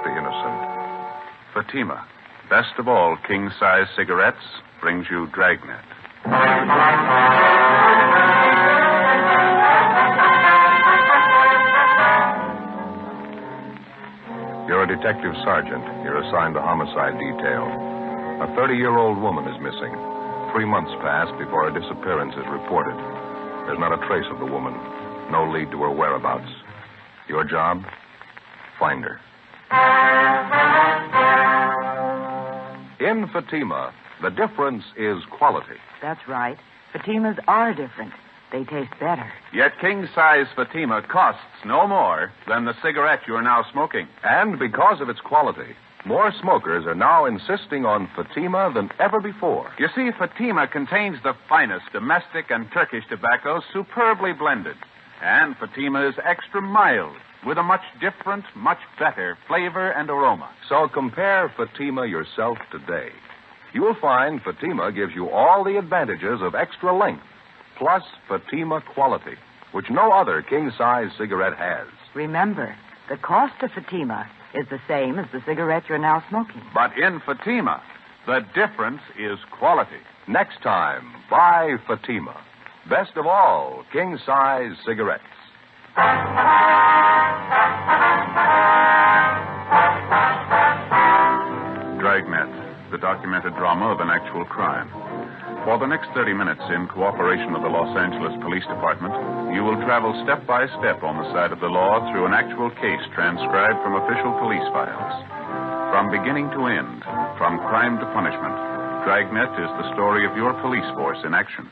the innocent. Fatima, best of all king-size cigarettes, brings you Dragnet. You're a detective sergeant. You're assigned to homicide detail. A 30-year-old woman is missing. 3 months pass before her disappearance is reported. There's not a trace of the woman. No lead to her whereabouts. Your job? Find her. In Fatima, the difference is quality. That's right. Fatimas are different. They taste better. Yet king-size Fatima costs no more than the cigarette you're now smoking. And because of its quality, more smokers are now insisting on Fatima than ever before. You see, Fatima contains the finest domestic and Turkish tobaccos superbly blended. And Fatima is extra mild, with a much different, much better flavor and aroma. So compare Fatima yourself today. You'll find Fatima gives you all the advantages of extra length, plus Fatima quality, which no other king-size cigarette has. Remember, the cost of Fatima is the same as the cigarette you're now smoking. But in Fatima, the difference is quality. Next time, buy Fatima. Best of all, king-size cigarettes. Dragnet, the documented drama of an actual crime. For the next 30 minutes, in cooperation with the Los Angeles Police Department, you will travel step by step on the side of the law through an actual case transcribed from official police files. From beginning to end, from crime to punishment, Dragnet is the story of your police force in action.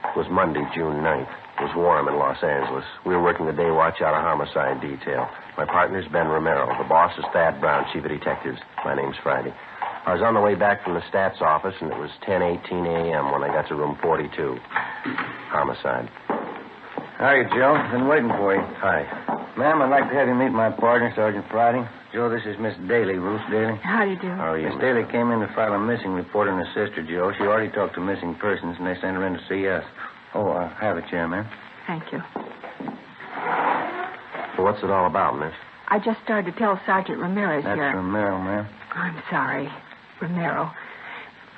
It was Monday, June 9th. It was warm in Los Angeles. We were working the day watch out of homicide detail. My partner's Ben Romero. The boss is Thad Brown, chief of detectives. My name's Friday. I was on the way back from the stats office, and it was 10:18 a.m. when I got to room 42. Homicide. Hiya, Joe. Been waiting for you. Hi. Ma'am, I'd like to have you meet my partner, Sergeant Friday. Joe, this is Miss Daly, Ruth Daly. How do you do? How are you? Miss Daly came in to file a missing report on her sister, Joe. She already talked to missing persons, and they sent her in to see us. Oh, have a chair, ma'am. Thank you. So what's it all about, miss? I just started to tell Sergeant Ramirez That's here. Romero, ma'am. I'm sorry. Romero.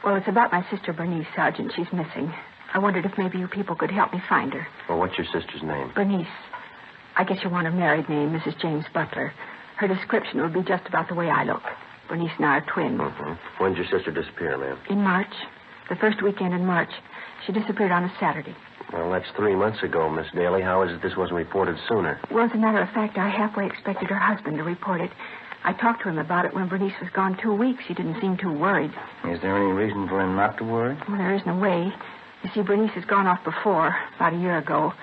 Well, it's about my sister Bernice, Sergeant. She's missing. I wondered if maybe you people could help me find her. Well, what's your sister's name? Bernice. I guess you want her married name, Mrs. James Butler. Her description would be just about the way I look. Bernice and I are twins. Mm-hmm. When did your sister disappear, ma'am? In March. The first weekend in March. She disappeared on a Saturday. Well, that's 3 months ago, Miss Daly. How is it this wasn't reported sooner? Well, as a matter of fact, I halfway expected her husband to report it. I talked to him about it when Bernice was gone 2 weeks. He didn't seem too worried. Is there any reason for him not to worry? Well, there isn't a way. You see, Bernice has gone off before, about a year ago.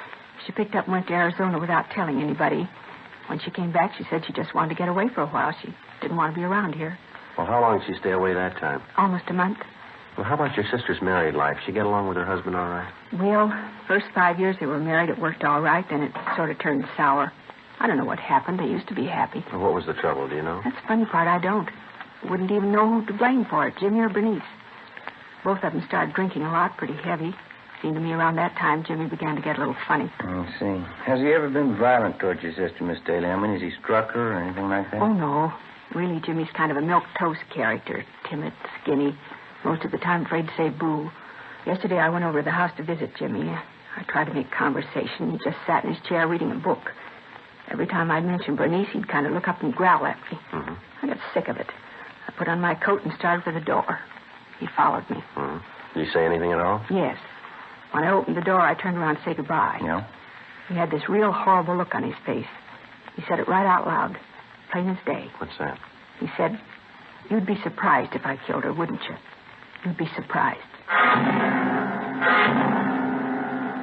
She picked up and went to Arizona without telling anybody. When she came back, she said she just wanted to get away for a while. She didn't want to be around here. Well, how long did she stay away that time? Almost a month. Well, how about your sister's married life? She get along with her husband all right? Well, first 5 years they were married, it worked all right. Then it sort of turned sour. I don't know what happened. They used to be happy. Well, what was the trouble, do you know? That's the funny part. I don't. Wouldn't even know who to blame for it, Jimmy or Bernice. Both of them started drinking a lot, pretty heavy. Seemed to me around that time Jimmy began to get a little funny. I see. Has he ever been violent towards your sister, Miss Daly? I mean, has he struck her or anything like that? Oh, no. Really, Jimmy's kind of a milquetoast character. Timid, skinny. Most of the time afraid to say boo. Yesterday I went over to the house to visit Jimmy. I tried to make conversation. He just sat in his chair reading a book. Every time I'd mention Bernice, he'd kind of look up and growl at me. Mm-hmm. I got sick of it. I put on my coat and started for the door. He followed me. Mm-hmm. Did he say anything at all? Yes. When I opened the door, I turned around to say goodbye. Yeah? He had this real horrible look on his face. He said it right out loud, plain as day. What's that? He said, "You'd be surprised if I killed her, wouldn't you? You'd be surprised."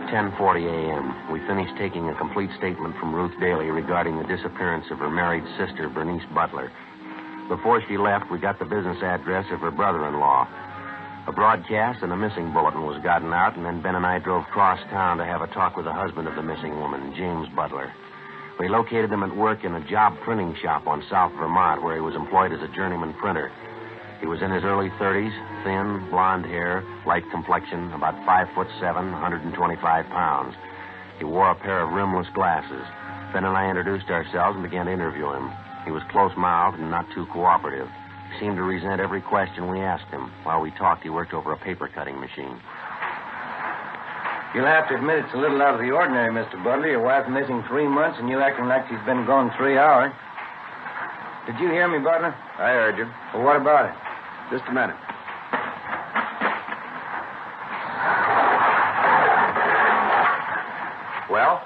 10:40 a.m. We finished taking a complete statement from Ruth Daly regarding the disappearance of her married sister, Bernice Butler. Before she left, we got the business address of her brother-in-law. A broadcast and a missing bulletin was gotten out, and then Ben and I drove across town to have a talk with the husband of the missing woman, James Butler. We located him at work in a job printing shop on South Vermont, where he was employed as a journeyman printer. He was in his early 30s, thin, blonde hair, light complexion, about 5'7", 125 pounds. He wore a pair of rimless glasses. Ben and I introduced ourselves and began to interview him. He was close-mouthed and not too cooperative. He seemed to resent every question we asked him. While we talked, he worked over a paper-cutting machine. You'll have to admit it's a little out of the ordinary, Mr. Butler. Your wife's missing 3 months, and you acting like she's been gone 3 hours. Did you hear me, Butler? I heard you. Well, what about it? Just a minute. Well?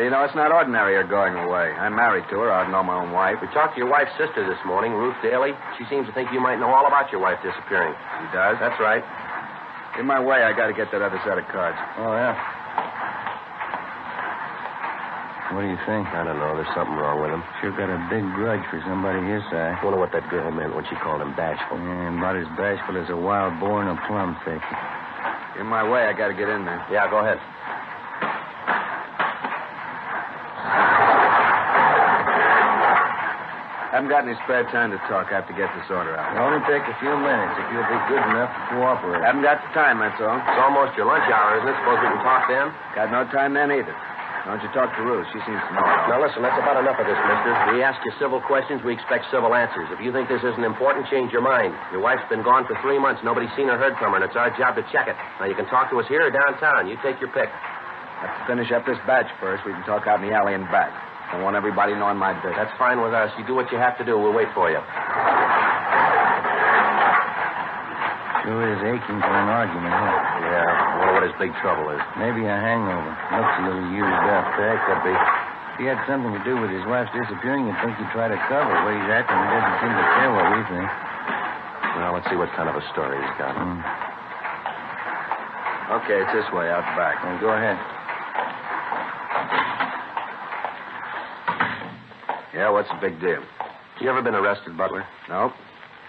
You know, it's not ordinary her going away. I'm married to her. I know my own wife. We talked to your wife's sister this morning, Ruth Daly. She seems to think you might know all about your wife disappearing. She does? That's right. In my way, I got to get that other set of cards. Oh, yeah. What do you think? I don't know. There's something wrong with him. Sure got a big grudge for somebody his size. I wonder what that girl meant when she called him bashful. Yeah, about as bashful as a wild boar in a plum thicket. In my way, I got to get in there. Yeah, go ahead. I haven't got any spare time to talk. I have to get this order out. It'll only take a few minutes if you'll be good enough to cooperate. I haven't got the time, that's all. It's almost your lunch hour, isn't it? Suppose we can talk then? Got no time then either. Why don't you talk to Ruth? She seems to know. Now, listen, that's about enough of this, mister. We ask you civil questions, we expect civil answers. If you think this isn't important, change your mind. Your wife's been gone for 3 months. Nobody's seen or heard from her, and it's our job to check it. Now, you can talk to us here or downtown. You take your pick. Have to finish up this batch first. We can talk out in the alley and back. I want everybody knowing my business. That's fine with us. You do what you have to do. We'll wait for you. Sure is aching for an argument, huh? Yeah, I wonder what his big trouble is. Maybe a hangover. Looks a little used up. Yeah, it could be. If he had something to do with his wife's disappearing, you'd think he'd try to cover the way he's acting. He doesn't seem to care what we think. Well, let's see what kind of a story he's got. Okay, it's this way, out back. Well, go ahead. Yeah, what's the big deal? You ever been arrested, Butler? No.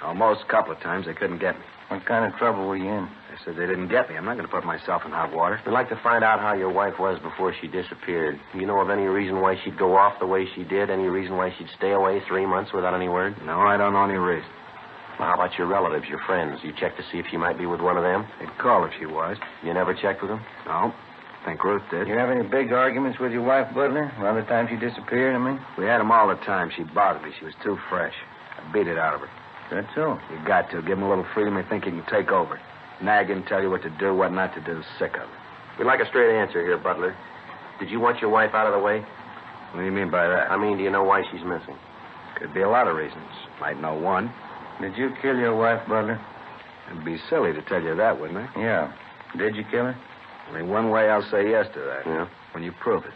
Almost a couple of times. They couldn't get me. What kind of trouble were you in? They said they didn't get me. I'm not going to put myself in hot water. We'd like to find out how your wife was before she disappeared. Do you know of any reason why she'd go off the way she did? Any reason why she'd stay away 3 months without any word? No, I don't know any reason. Well, how about your relatives, your friends? You checked to see if she might be with one of them? They'd call if she was. You never checked with them? No. Think Ruth did. You have any big arguments with your wife, Butler? Around the time she disappeared, I mean? We had them all the time. She bothered me. She was too fresh. I beat it out of her. That's so. You got to. Give him a little freedom. You think he can take over. Nag him, tell you what to do, what not to do. Sick of it. We'd like a straight answer here, Butler. Did you want your wife out of the way? What do you mean by that? I mean, do you know why she's missing? Could be a lot of reasons. Might know one. Did you kill your wife, Butler? It'd be silly to tell you that, wouldn't it? Yeah. Did you kill her? Only one way I'll say yes to that. Yeah? When you prove it.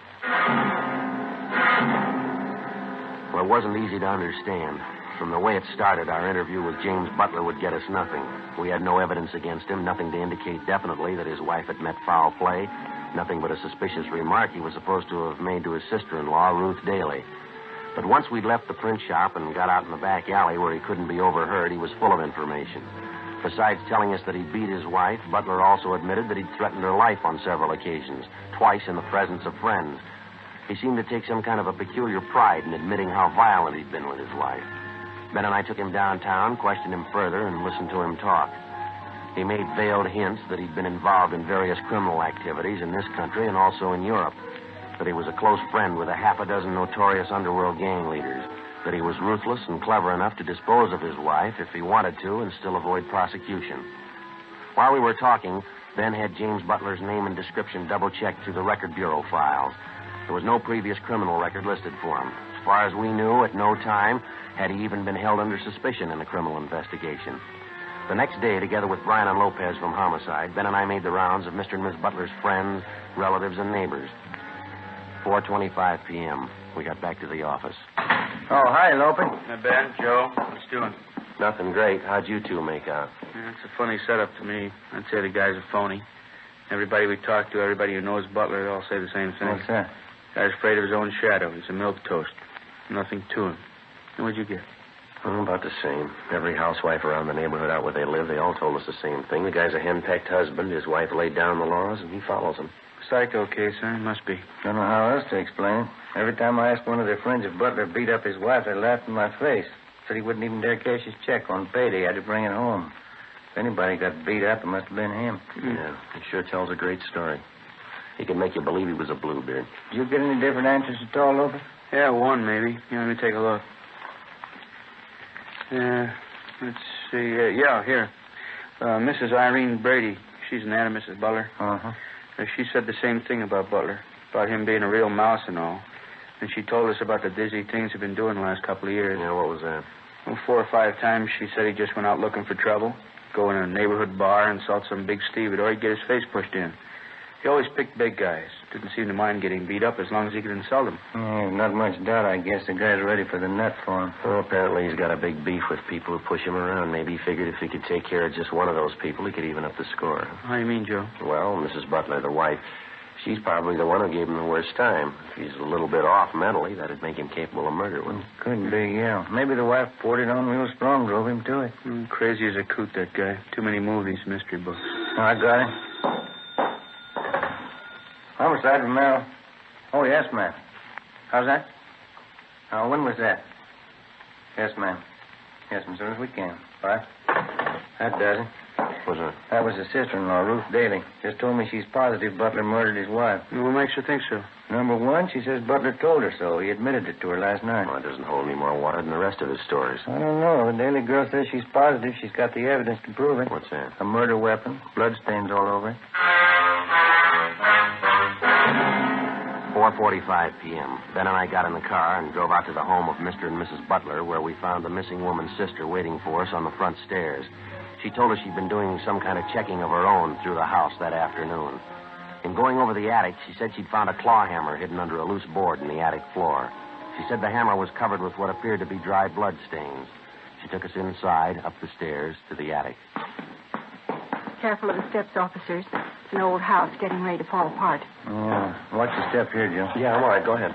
Well, it wasn't easy to understand. From the way it started, our interview with James Butler would get us nothing. We had no evidence against him, nothing to indicate definitely that his wife had met foul play, nothing but a suspicious remark he was supposed to have made to his sister-in-law, Ruth Daly. But once we'd left the print shop and got out in the back alley where he couldn't be overheard, he was full of information. Besides telling us that he'd beat his wife, Butler also admitted that he'd threatened her life on several occasions, twice in the presence of friends. He seemed to take some kind of a peculiar pride in admitting how violent he'd been with his wife. Ben and I took him downtown, questioned him further, and listened to him talk. He made veiled hints that he'd been involved in various criminal activities in this country and also in Europe, that he was a close friend with a half a dozen notorious underworld gang leaders, that he was ruthless and clever enough to dispose of his wife if he wanted to and still avoid prosecution. While we were talking, Ben had James Butler's name and description double-checked through the Record Bureau files. There was no previous criminal record listed for him. As far as we knew, at no time had he even been held under suspicion in a criminal investigation. The next day, together with Brian and Lopez from Homicide, Ben and I made the rounds of Mr. and Miss Butler's friends, relatives, and neighbors. 4:25 p.m. We got back to the office. Oh, hi, Lope. Hi, Ben, Joe. What's doing? Nothing great. How'd you two make out? Yeah, it's a funny setup to me. I'd say the guy's a phony. Everybody we talk to, everybody who knows Butler, they all say the same thing. What's that? Guy's afraid of his own shadow. He's a milquetoast. Nothing to him. And what'd you get? Oh, about the same. Every housewife around the neighborhood out where they live, they all told us the same thing. The guy's a hen-pecked husband. His wife laid down the laws, and he follows them. Psycho case, huh? Must be. Don't know how else to explain it. Every time I asked one of their friends if Butler beat up his wife, they laughed in my face. Said he wouldn't even dare cash his check on payday. Had to bring it home. If anybody got beat up, it must have been him. Yeah, it sure tells a great story. He could make you believe he was a bluebird. Did you get any different answers at all, Loper? Yeah, one maybe. Let me take a look. Let's see. Here. Mrs. Irene Brady. She's an aunt of Mrs. Butler. Uh-huh. She said the same thing about Butler, about him being a real mouse and all. And she told us about the dizzy things he'd been doing the last couple of years. Yeah, what was that? Well, 4 or 5 times she said he just went out looking for trouble, go in a neighborhood bar and insult some big stevedore, or he'd get his face pushed in. He always picked big guys. Didn't seem to mind getting beat up as long as he could insult them. Not much doubt, I guess. The guy's ready for the nut for him. Well, apparently he's got a big beef with people who push him around. Maybe he figured if he could take care of just one of those people, he could even up the score. How do you mean, Joe? Well, Mrs. Butler, the wife, she's probably the one who gave him the worst time. If he's a little bit off mentally, that'd make him capable of murder, wouldn't it? Could be, yeah. Maybe the wife poured it on real strong, drove him to it. Crazy as a coot, that guy. Too many movies, mystery books. Oh, I got it. Homicide, Romero. Oh, yes, ma'am. How's that? When was that? Yes, ma'am. Yes, as soon as we can. Bye. That does it. Was it? That was his sister-in-law, Ruth Daly. Just told me she's positive Butler murdered his wife. What makes her think so? Number one, she says Butler told her so. He admitted it to her last night. Well, it doesn't hold any more water than the rest of his stories. I don't know. The Daly girl says she's positive she's got the evidence to prove it. What's that? A murder weapon. Bloodstains all over it. 4:45 p.m. Ben and I got in the car and drove out to the home of Mr. and Mrs. Butler, where we found the missing woman's sister waiting for us on the front stairs. She told us she'd been doing some kind of checking of her own through the house that afternoon. In going over the attic, she said she'd found a claw hammer hidden under a loose board in the attic floor. She said the hammer was covered with what appeared to be dry blood stains. She took us inside, up the stairs, to the attic. Careful of the steps, officers. It's an old house getting ready to fall apart. Yeah. Watch the step here, Joe. Yeah, I'm all right. Go ahead.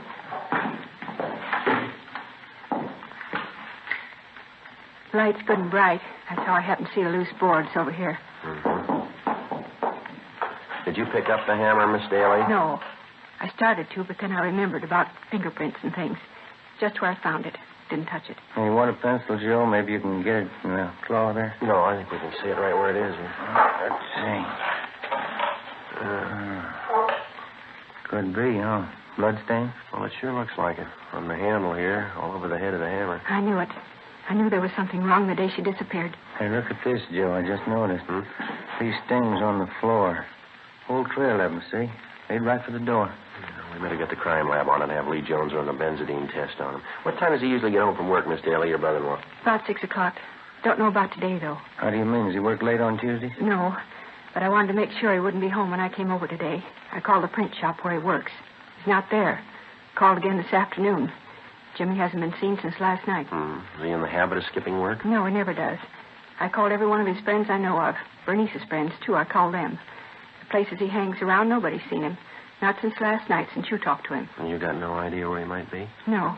Light's good and bright. That's how I happen to see the loose boards over here. Mm-hmm. Did you pick up the hammer, Miss Daly? No. I started to, but then I remembered about fingerprints and things. Just where I found it. Didn't touch it. Hey, you want a pencil, Joe? Maybe you can get it in the claw there. No, I think we can see it right where it is. Let's see. Could be, huh? Bloodstain? Well, it sure looks like it. On the handle here, all over the head of the hammer. I knew it. I knew there was something wrong the day she disappeared. Hey, look at this, Joe. I just noticed. These stains on the floor. Whole trail of them, see? Lead right for the door. We better get the crime lab on it and have Lee Jones run the benzidine test on him. What time does he usually get home from work, Miss Daly, your brother-in-law? About 6 o'clock. Don't know about today, though. How do you mean? Does he work late on Tuesdays? No, but I wanted to make sure he wouldn't be home when I came over today. I called the print shop where he works. He's not there. Called again this afternoon. Jimmy hasn't been seen since last night. Is he in the habit of skipping work? No, he never does. I called every one of his friends I know of. Bernice's friends, too. I called them. The places he hangs around, nobody's seen him. Not since last night, since you talked to him. And you got no idea where he might be? No.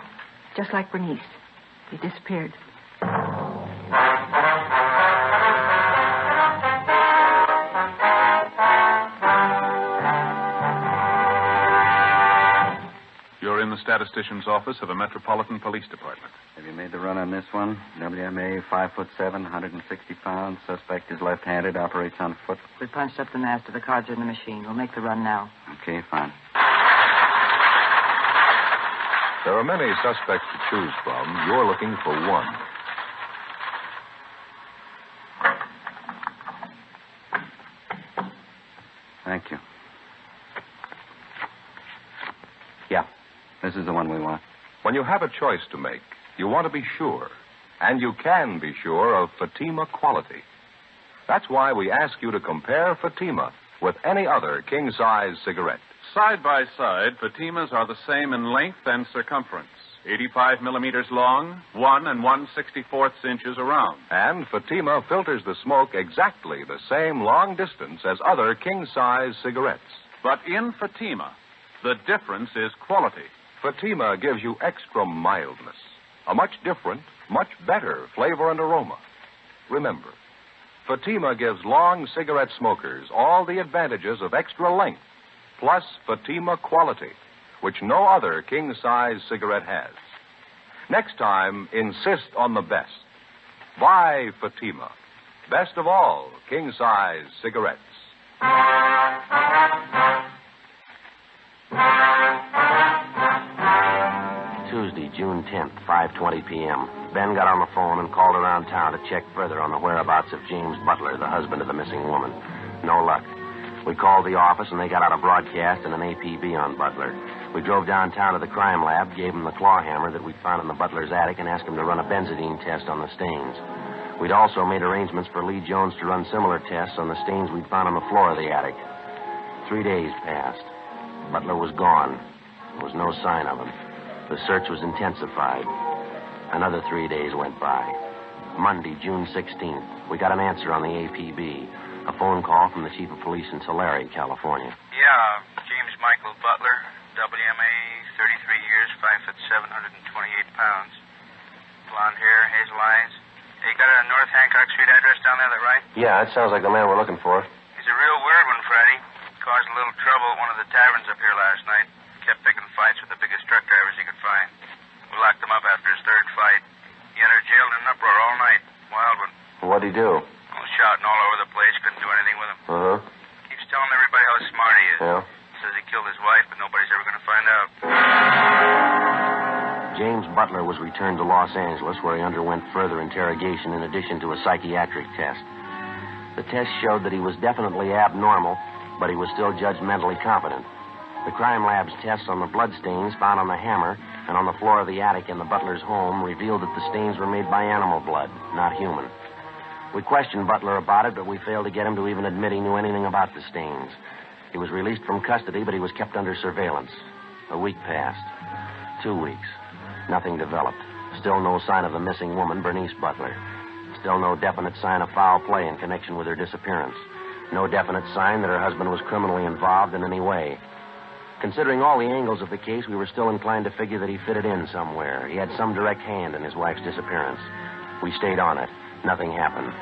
Just like Bernice. He disappeared. You're in the statistician's office of the Metropolitan Police Department. Have you made the run on this one? WMA, 5'7", 160 pounds. Suspect is left-handed, operates on foot. We punched up the master. The cards are in the machine. We'll make the run now. Okay, fine. There are many suspects to choose from. You're looking for one. Thank you. Yeah. This is the one we want. When you have a choice to make, you want to be sure. And you can be sure of Fatima quality. That's why we ask you to compare Fatima with any other king-size cigarette. Side by side, Fatimas are the same in length and circumference. 85 millimeters long, 1 1/64 inches around. And Fatima filters the smoke exactly the same long distance as other king-size cigarettes. But in Fatima, the difference is quality. Fatima gives you extra mildness, a much different, much better flavor and aroma. Remember, Fatima gives long cigarette smokers all the advantages of extra length, plus Fatima quality, which no other king-size cigarette has. Next time, insist on the best. Buy Fatima. Best of all king-size cigarettes. Tuesday, June 10th, 5:20 p.m. Ben got on the phone and called around town to check further on the whereabouts of James Butler, the husband of the missing woman. No luck. We called the office, and they got out a broadcast and an APB on Butler. We drove downtown to the crime lab, gave him the claw hammer that we'd found in the Butler's attic, and asked him to run a benzidine test on the stains. We'd also made arrangements for Lee Jones to run similar tests on the stains we'd found on the floor of the attic. 3 days passed. Butler was gone. There was no sign of him. The search was intensified. Another 3 days went by. Monday, June 16th, we got an answer on the APB. A phone call from the chief of police in Tulare, California. Yeah, James Michael Butler, WMA, 33 years, 5'7", 128 pounds. Blonde hair, hazel eyes. Hey, you got a North Hancock Street address down there, that right? Yeah, that sounds like the man we're looking for. He's a real weird one, Friday. Caused a little trouble at one of the taverns up here last night. Kept picking fights with the biggest truck drivers he could find. We locked him up after his third fight. He had her jailed in an uproar all night. Wild one. What'd he do? Well, shouting all over the place. Couldn't do anything with him. Uh-huh. Keeps telling everybody how smart he is. Yeah? Says he killed his wife, but nobody's ever going to find out. James Butler was returned to Los Angeles, where he underwent further interrogation in addition to a psychiatric test. The test showed that he was definitely abnormal, but he was still judged mentally competent. The crime lab's tests on the blood stains found on the hammer and on the floor of the attic in the Butler's home revealed that the stains were made by animal blood, not human. We questioned Butler about it, but we failed to get him to even admit he knew anything about the stains. He was released from custody, but he was kept under surveillance. A week passed. 2 weeks. Nothing developed. Still no sign of the missing woman, Bernice Butler. Still no definite sign of foul play in connection with her disappearance. No definite sign that her husband was criminally involved in any way. Considering all the angles of the case, we were still inclined to figure that he fitted in somewhere. He had some direct hand in his wife's disappearance. We stayed on it. Nothing happened.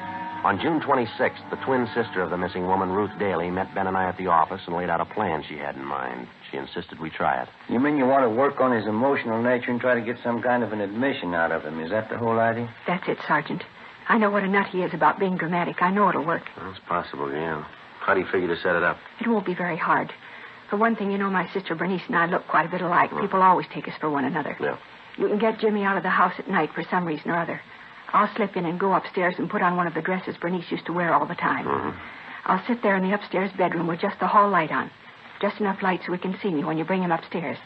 On June 26th, the twin sister of the missing woman, Ruth Daly, met Ben and I at the office and laid out a plan she had in mind. She insisted we try it. You mean you want to work on his emotional nature and try to get some kind of an admission out of him? Is that the whole idea? That's it, Sergeant. I know what a nut he is about being dramatic. I know it'll work. Well, it's possible, yeah. How do you figure to set it up? It won't be very hard. For one thing, you know, my sister Bernice and I look quite a bit alike. People always take us for one another. Yeah. You can get Jimmy out of the house at night for some reason or other. I'll slip in and go upstairs and put on one of the dresses Bernice used to wear all the time. Mm-hmm. I'll sit there in the upstairs bedroom with just the hall light on. Just enough light so he can see me when you bring him upstairs.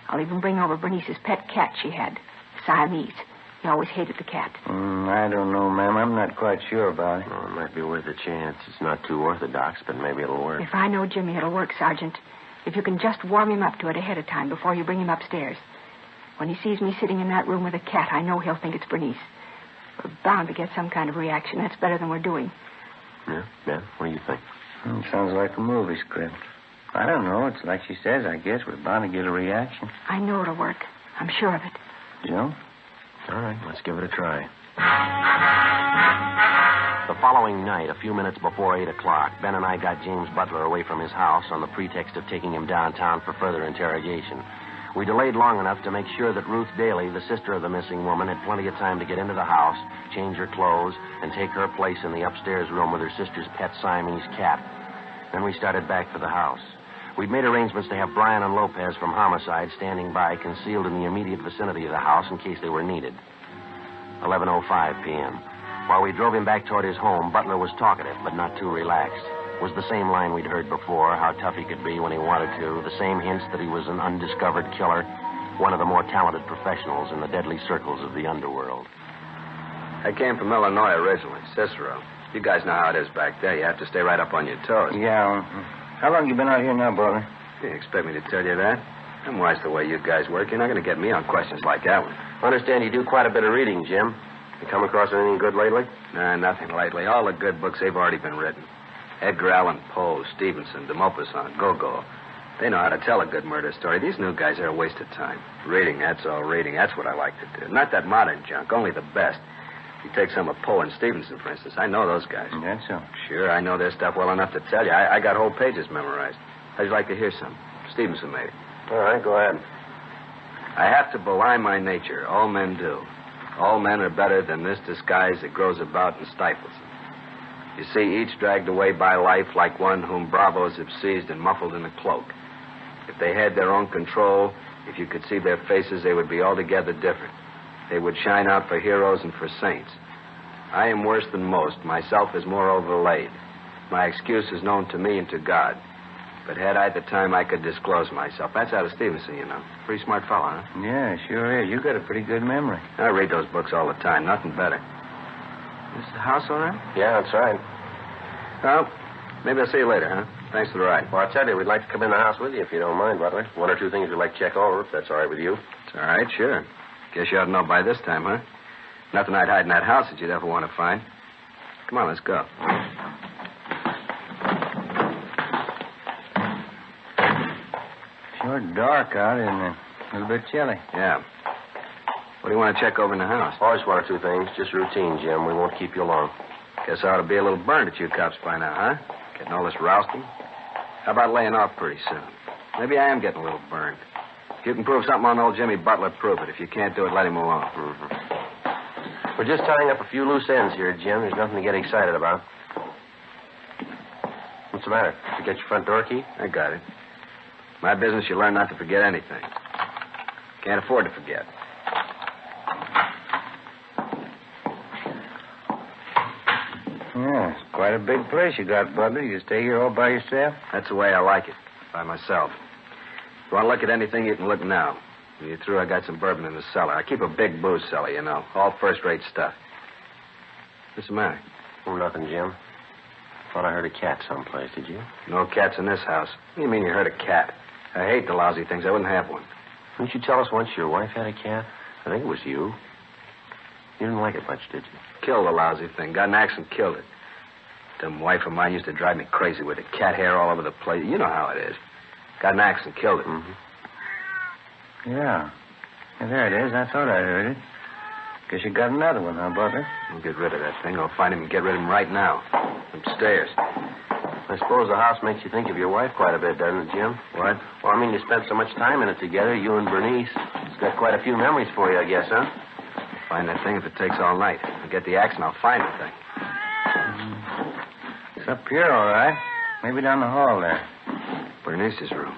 I'll even bring over Bernice's pet cat she had, Siamese. He always hated the cat. I don't know, ma'am. I'm not quite sure about it. Well, it might be worth a chance. It's not too orthodox, but maybe it'll work. If I know Jimmy, it'll work, Sergeant. If you can just warm him up to it ahead of time before you bring him upstairs. When he sees me sitting in that room with a cat, I know he'll think it's Bernice. We're bound to get some kind of reaction. That's better than we're doing. Yeah? Ben, what do you think? Sounds like a movie script. I don't know. It's like she says, I guess. We're bound to get a reaction. I know it'll work. I'm sure of it. Joe? All right, let's give it a try. The following night, a few minutes before 8 o'clock, Ben and I got James Butler away from his house on the pretext of taking him downtown for further interrogation. We delayed long enough to make sure that Ruth Daly, the sister of the missing woman, had plenty of time to get into the house, change her clothes, and take her place in the upstairs room with her sister's pet Siamese cat. Then we started back for the house. We'd made arrangements to have Brian and Lopez from Homicide standing by, concealed in the immediate vicinity of the house in case they were needed. 11:05 p.m. While we drove him back toward his home, Butler was talkative, but not too relaxed. It was the same line we'd heard before, how tough he could be when he wanted to, the same hints that he was an undiscovered killer, one of the more talented professionals in the deadly circles of the underworld. I came from Illinois originally, Cicero. You guys know how it is back there. You have to stay right up on your toes. Yeah. How long you been out here now, Butler? You expect me to tell you that? I'm wise the way you guys work. You're not going to get me on questions like that one. I understand you do quite a bit of reading, Jim. You come across anything good lately? Nah, nothing lately. All the good books, they've already been written. Edgar Allan Poe, Stevenson, de Maupassant, Gogol. They know how to tell a good murder story. These new guys are a waste of time. Reading, that's all reading. That's what I like to do. Not that modern junk, only the best. You take some of Poe and Stevenson, for instance. I know those guys. That's so. Sure, I know their stuff well enough to tell you. I got whole pages memorized. How'd you like to hear some? Stevenson, maybe. All right, go ahead. I have to belie my nature. All men do. All men are better than this disguise that grows about and stifles them. You see, each dragged away by life like one whom bravos have seized and muffled in a cloak. If they had their own control, if you could see their faces, they would be altogether different. They would shine out for heroes and for saints. I am worse than most. Myself is more overlaid. My excuse is known to me and to God. But had I the time, I could disclose myself. That's out of Stevenson, you know. Pretty smart fellow, huh? Yeah, sure is. You got a pretty good memory. I read those books all the time. Nothing better. Is the house all right? Yeah, that's right. Well, maybe I'll see you later, huh? Thanks for the ride. Well, I tell you, we'd like to come in the house with you if you don't mind, Butler. One or two things we'd like to check over, if that's all right with you. It's all right, sure. Guess you ought to know by this time, huh? Nothing I'd hide in that house that you'd ever want to find. Come on, let's go. Sure dark out, isn't it? A little bit chilly. Yeah. What do you want to check over in the house? Always one or two things. Just routine, Jim. We won't keep you long. Guess I ought to be a little burned at you cops by now, huh? Getting all this rousting. How about laying off pretty soon? Maybe I am getting a little burned. If you can prove something on old Jimmy Butler, prove it. If you can't do it, let him alone. Mm-hmm. We're just tying up a few loose ends here, Jim. There's nothing to get excited about. What's the matter? Did you get your front door key? I got it. My business, you learn not to forget anything. Can't afford to forget. Yeah, it's quite a big place you got, Butler. You stay here all by yourself? That's the way I like it, by myself. If you want to look at anything, you can look now. When you're through, I got some bourbon in the cellar. I keep a big booze cellar, you know. All first-rate stuff. What's the matter? Oh, nothing, Jim. Thought I heard a cat someplace, did you? No cats in this house. What do you mean you heard a cat? I hate the lousy things. I wouldn't have one. Didn't you tell us once your wife had a cat? I think it was you. You didn't like it much, did you? Killed the lousy thing. Got an axe and killed it. Dumb wife of mine used to drive me crazy with it. Cat hair all over the place. You know how it is. Got an axe and killed it. Mm-hmm. Yeah. There it is. I thought I heard it. Guess you got another one, huh, Butler? We'll get rid of that thing. I'll find him and get rid of him right now. Upstairs. I suppose the house makes you think of your wife quite a bit, doesn't it, Jim? What? Well, I mean, you spent so much time in it together, you and Bernice. It's got quite a few memories for you, I guess, huh? Find that thing if it takes all night. I'll get the axe and I'll find the thing. It's up here, all right. Maybe down the hall there. Bernice's room.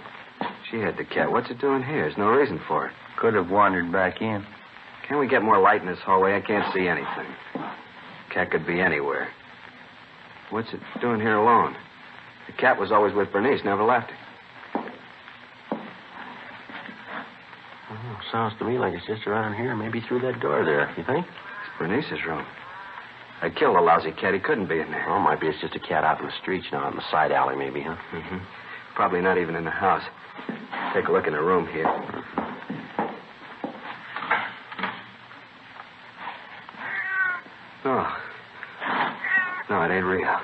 She had the cat. What's it doing here? There's no reason for it. Could have wandered back in. Can't we get more light in this hallway? I can't see anything. Cat could be anywhere. What's it doing here alone? The cat was always with Bernice, never left her. Oh, sounds to me like it's just around here, maybe through that door there. You think? It's Bernice's room. I killed the lousy cat. He couldn't be in there. Oh, might be it's just a cat out in the streets now, in the side alley, maybe, huh? Mm-hmm. Probably not even in the house. Take a look in the room here. Oh. No, it ain't real.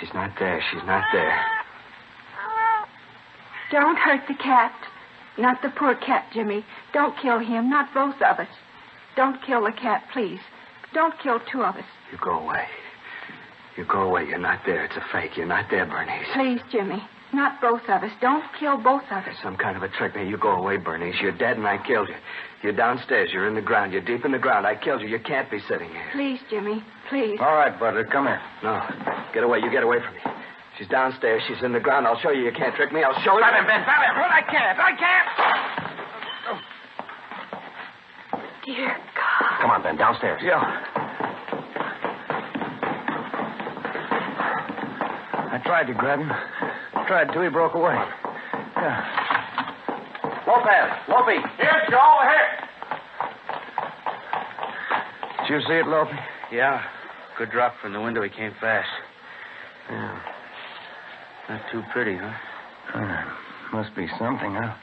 She's not there. She's not there. Don't hurt the cat. Not the poor cat, Jimmy. Don't kill him. Not both of us. Don't kill the cat, please. Don't kill two of us. You go away. You go away. You're not there. It's a fake. You're not there, Bernice. Please, Jimmy. Not both of us. Don't kill both of us. Some kind of a trick. Now, you go away, Bernice. You're dead and I killed you. You're downstairs. You're in the ground. You're deep in the ground. I killed you. You can't be sitting here. Please, Jimmy. Please. All right, Butler. Come here. No. Get away. You get away from me. She's downstairs. She's in the ground. I'll show you. You can't trick me. I'll show you. Grab him, Ben. Grab him. I can't. I can't. Dear God. Come on, Ben, downstairs. Yeah. I tried to grab him. Tried to. He broke away. Yeah. Lopey. Here, Joe. Here. Did you see it, Lopey? Yeah. Good drop from the window. He came fast. Yeah. Not too pretty, huh? Must be something, huh?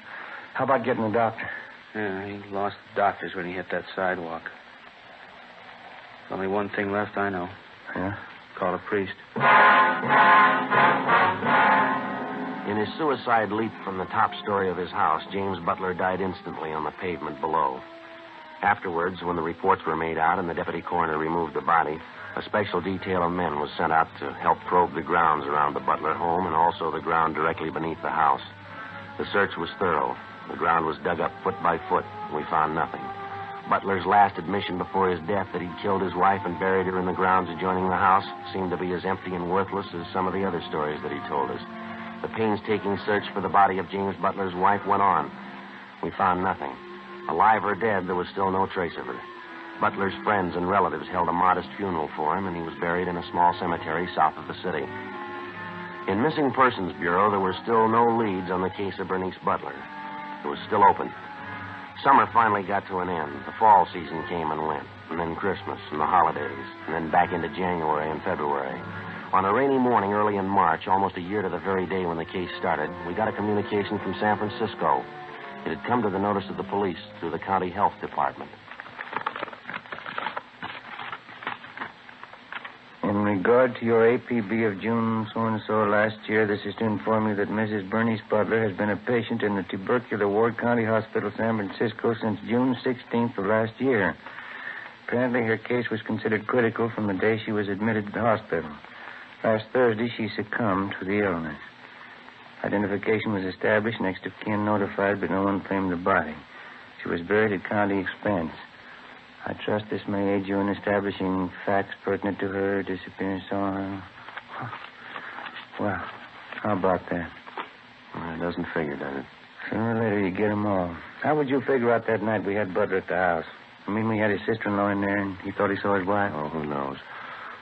How about getting a doctor? Yeah, he lost the doctors when he hit that sidewalk. There's only one thing left, I know. Yeah? Call a priest. In his suicide leap from the top story of his house, James Butler died instantly on the pavement below. Afterwards, when the reports were made out and the deputy coroner removed the body, a special detail of men was sent out to help probe the grounds around the Butler home and also the ground directly beneath the house. The search was thorough. The ground was dug up foot by foot, and we found nothing. Butler's last admission before his death that he'd killed his wife and buried her in the grounds adjoining the house seemed to be as empty and worthless as some of the other stories that he told us. The painstaking search for the body of James Butler's wife went on. We found nothing. Alive or dead, there was still no trace of her. Butler's friends and relatives held a modest funeral for him, and he was buried in a small cemetery south of the city. In Missing Persons Bureau, there were still no leads on the case of Bernice Butler. It was still open. Summer finally got to an end. The fall season came and went, and then Christmas and the holidays, and then back into January and February. On a rainy morning early in March, almost a year to the very day when the case started, we got a communication from San Francisco. It had come to the notice of the police through the county health department. In regard to your APB of June so-and-so last year, this is to inform you that Mrs. Bernice Butler has been a patient in the tubercular ward County Hospital, San Francisco, since June 16th of last year. Apparently, her case was considered critical from the day she was admitted to the hospital. Last Thursday, she succumbed to the illness. Identification was established, next of kin notified, but no one claimed the body. She was buried at county expense. I trust this may aid you in establishing facts pertinent to her disappearance. Well, how about that? Well, it doesn't figure, does it? Sooner or later, you get them all. How would you figure out that night we had Butler at the house? I mean, we had his sister-in-law in there, and he thought he saw his wife? Oh, who knows?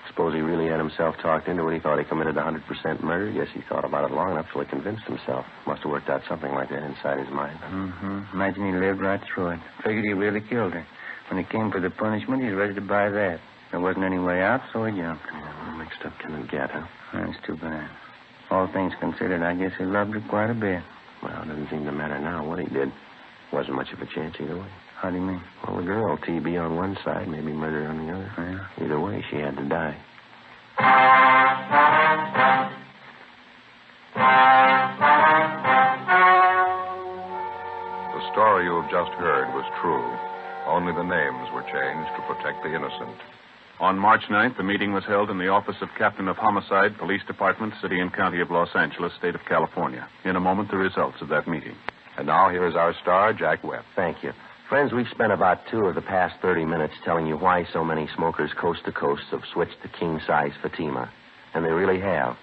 Suppose he really had himself talked into it. He thought he committed 100% murder. Guess he thought about it long enough till he convinced himself. Must have worked out something like that inside his mind. Mm-hmm. Imagine he lived right through it. Figured he really killed her. When it came for the punishment, he's ready to buy that. There wasn't any way out, so he jumped. Yeah, mixed up can it get, huh? That's too bad. All things considered, I guess he loved her quite a bit. Well, it doesn't seem to matter now what he did. Wasn't much of a chance either way. How do you mean? Well, the girl, TB on one side, maybe murder on the other. Yeah. Either way, she had to die. The story you have just heard was true. Only the names were changed to protect the innocent. On March 9th, the meeting was held in the office of Captain of Homicide, Police Department, City and County of Los Angeles, State of California. In a moment, the results of that meeting. And now here is our star, Jack Webb. Thank you. Friends, we've spent about 2 of the past 30 minutes telling you why so many smokers coast to coast have switched to king-size Fatima. And they really have.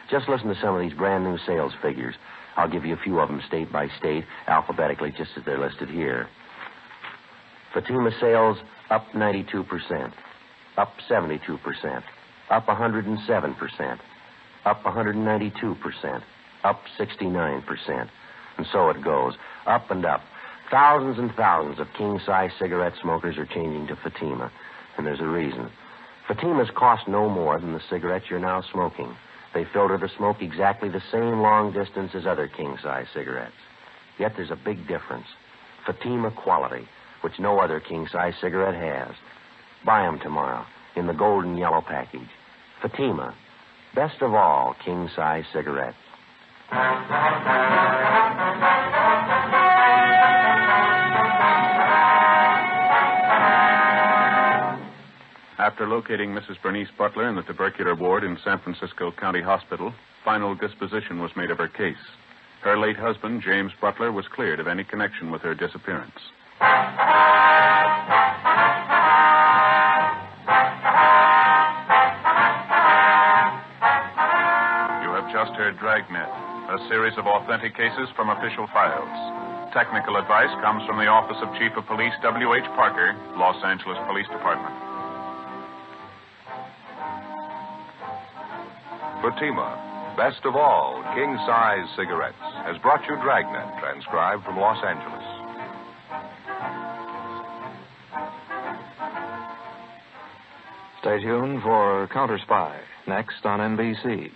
Just listen to some of these brand-new sales figures. I'll give you a few of them state by state, alphabetically, just as they're listed here. Fatima sales up 92%, up 72%, up 107%, up 192%, up 69%. And so it goes, up and up. Thousands and thousands of king-size cigarette smokers are changing to Fatima, and there's a reason. Fatimas cost no more than the cigarettes you're now smoking. They filter the smoke exactly the same long distance as other king-size cigarettes. Yet there's a big difference. Fatima quality, which no other king-size cigarette has. Buy them tomorrow in the golden yellow package. Fatima, best of all king-size cigarettes. After locating Mrs. Bernice Butler in the tubercular ward in San Francisco County Hospital, final disposition was made of her case. Her late husband, James Butler, was cleared of any connection with her disappearance. You have just heard Dragnet, a series of authentic cases from official files. Technical advice comes from the Office of Chief of Police W.H. Parker, Los Angeles Police Department. Fatima, best of all king-size cigarettes, has brought you Dragnet, transcribed from Los Angeles. Stay tuned for Counter Spy, next on NBC.